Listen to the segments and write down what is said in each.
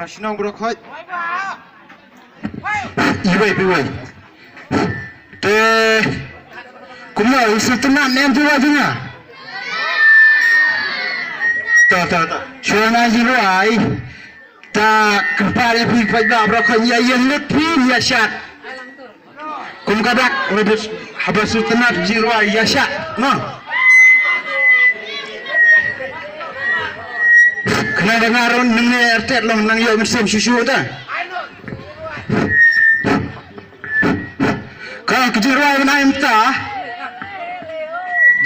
Fashion bro khoi. Iwai piwai. Te kuma usul tenang nem tu aja. Ta. Shona jiru ai. Ta kepala pi pada bro khoi ya yang let pi ya shat. Kum kadak habis tenang jiru ai ya shat. No. Kena dengar nene artet long nang yo mesim susu ta. Ka kejiruai naim ta.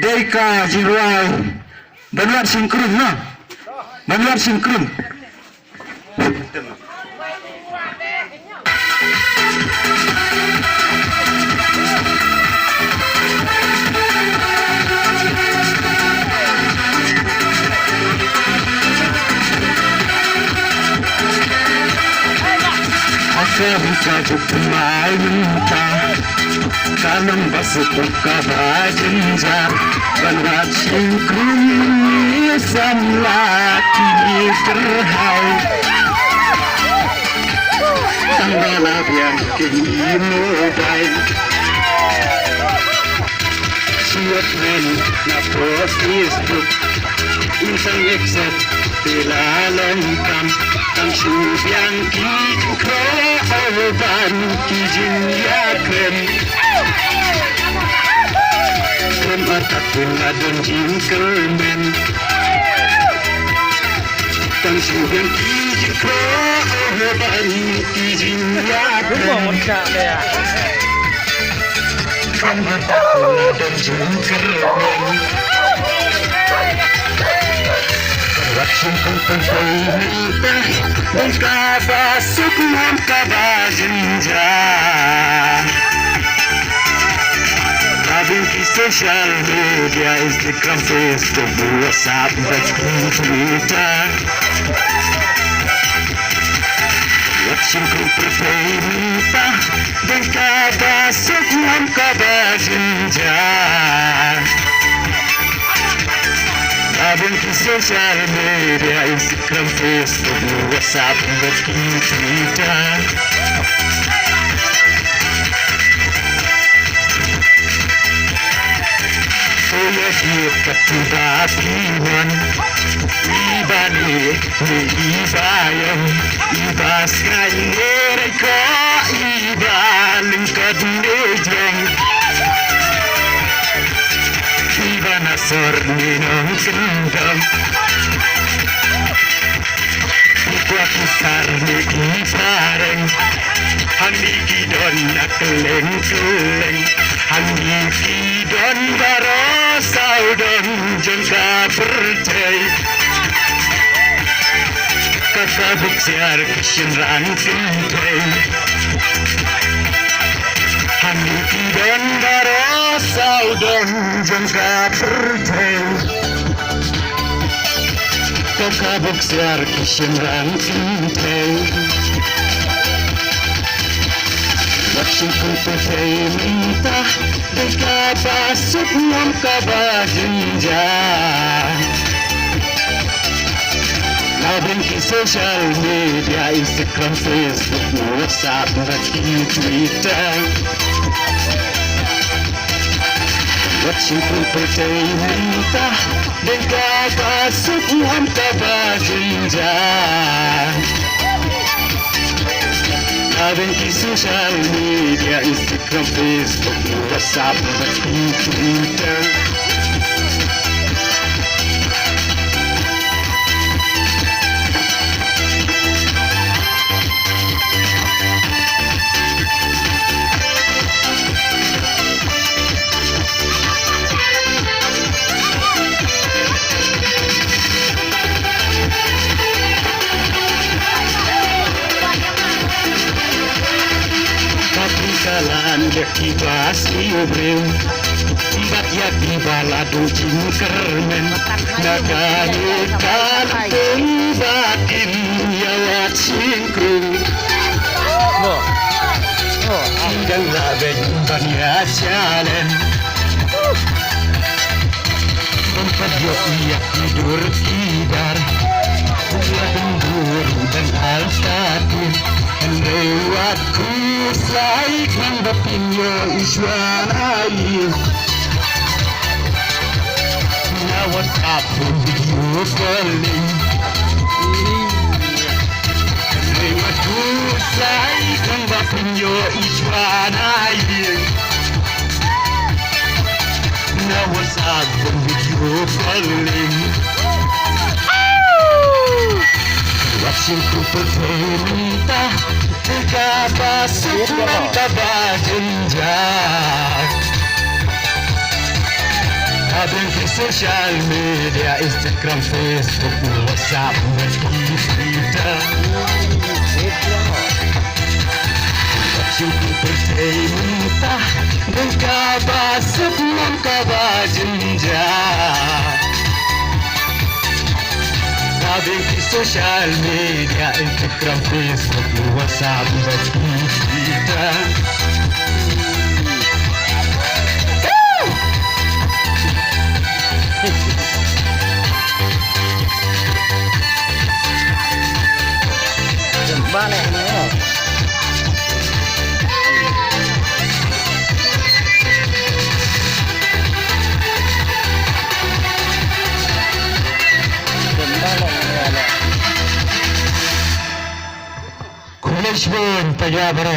Deka jiruai Banwar singkrum na. Banwar singkrum. Buka pemain mentah kanang basuk kabajenja banwat singkrum samla kini terhau tanggala yang kini modai siap men na post Facebook insang accept bila lengkam tang syubiang kikro oban kijin ya krem krem atakun adon jingkermen tang syubiang kikro oban kijin ya krem krem atakun adon jingkermen Watching kumpulanita Magkabasok ng kabajenja Sabing ki social media Instagram, Facebook, WhatsApp, Twitter Watching kumpulanita Magkabasok ng kabajenja Abang ki social media Instagram, Facebook, WhatsApp, Twitter Saya hidup kebatinan Iba ni iba yang Iba sekali mereka Iba lengkap nejeng Iba nasor minum kendang Kuat besar niki sareng Handi kidon nak keleng-keleng Handi kidon barosau dan jengka percay Kakabuk siar kesenrang kenteng Handi kidon barosau dan jengka percay Kakabuk siar kesenrang kenteng Watching kumpulanita minta Deka basuk ng kabajenja Labing ki social media Instagram, Facebook, WhatsApp, Twitter Watching kumpulanita Deka basuk ng kabajenja Abang ki social media Instagram, Facebook, WhatsApp, Twitter Kalan yakibas iubreu Bat yakibalado jingkermen Nagani kalpun batin Yawat singkring Hinggang labeng banya jalen Tempat yo iyak tidur tidar Bunga dendur dan alta sai quando pigno I suonai na WhatsApp video calling ma tu sai quando pigno I suonai na WhatsApp video calling watching ku perminta kabasuk ng kabajenjak habang di social media Instagram, Facebook, WhatsApp, Twitter watching ku perminta kabasuk ng kabajenjak habang di social media Instagram, Facebook, WhatsApp, Twitter Balik ini ya. Kulishbun taga bro